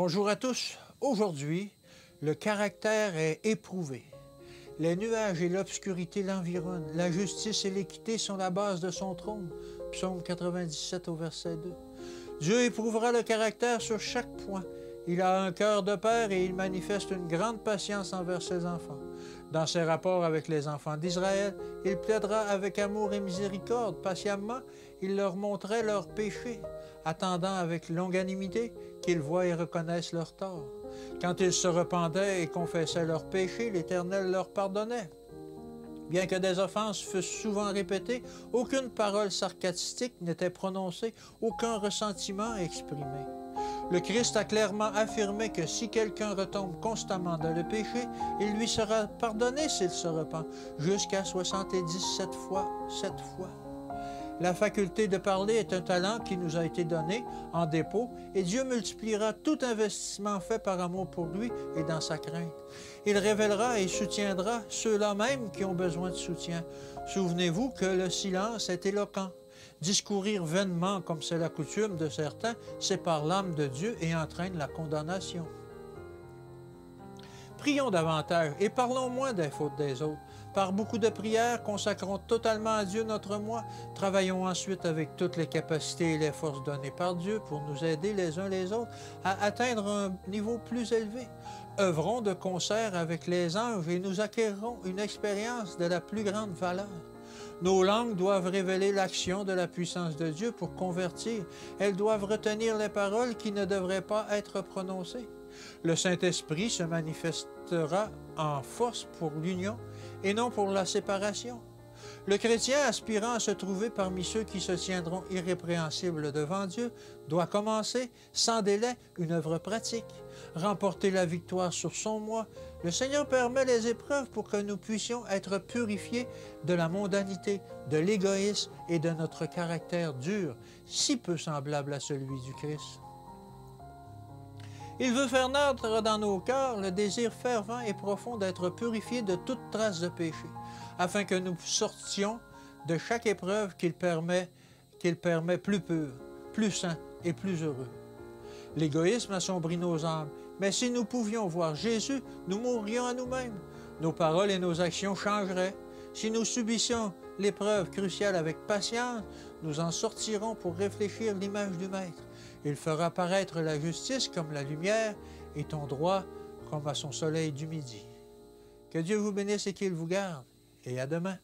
Bonjour à tous. Aujourd'hui, le caractère est éprouvé. Les nuages et l'obscurité l'environnent. La justice et l'équité sont la base de son trône. Psaume 97 au verset 2. Dieu éprouvera le caractère sur chaque point. Il a un cœur de père et il manifeste une grande patience envers ses enfants. Dans ses rapports avec les enfants d'Israël, il plaidera avec amour et miséricorde. Patiemment, il leur montrait leurs péchés, attendant avec longanimité qu'ils voient et reconnaissent leurs torts. Quand ils se repentaient et confessaient leurs péchés, l'Éternel leur pardonnait. Bien que des offenses fussent souvent répétées, aucune parole sarcastique n'était prononcée, aucun ressentiment exprimé. Le Christ a clairement affirmé que si quelqu'un retombe constamment dans le péché, il lui sera pardonné s'il se repent, jusqu'à 77 fois, 7 fois. La faculté de parler est un talent qui nous a été donné en dépôt et Dieu multipliera tout investissement fait par amour pour lui et dans sa crainte. Il révélera et soutiendra ceux-là même qui ont besoin de soutien. Souvenez-vous que le silence est éloquent. Discourir vainement, comme c'est la coutume de certains, sépare l'âme de Dieu et entraîne la condamnation. Prions davantage et parlons moins des fautes des autres. Par beaucoup de prières, consacrons totalement à Dieu notre moi. Travaillons ensuite avec toutes les capacités et les forces données par Dieu pour nous aider les uns les autres à atteindre un niveau plus élevé. Œuvrons de concert avec les anges et nous acquérerons une expérience de la plus grande valeur. Nos langues doivent révéler l'action de la puissance de Dieu pour convertir. Elles doivent retenir les paroles qui ne devraient pas être prononcées. Le Saint-Esprit se manifestera en force pour l'union et non pour la séparation. Le chrétien aspirant à se trouver parmi ceux qui se tiendront irrépréhensibles devant Dieu doit commencer sans délai une œuvre pratique, remporter la victoire sur son moi. Le Seigneur permet les épreuves pour que nous puissions être purifiés de la mondanité, de l'égoïsme et de notre caractère dur, si peu semblable à celui du Christ. Il veut faire naître dans nos cœurs le désir fervent et profond d'être purifiés de toute trace de péché, afin que nous sortions de chaque épreuve qu'il permet plus pur, plus saint et plus heureux. L'égoïsme assombrit nos âmes, mais si nous pouvions voir Jésus, nous mourrions à nous-mêmes. Nos paroles et nos actions changeraient. Si nous subissions l'épreuve cruciale avec patience, nous en sortirons pour réfléchir l'image du Maître. Il fera paraître la justice comme la lumière et ton droit comme à son soleil du midi. Que Dieu vous bénisse et qu'il vous garde. Et à demain.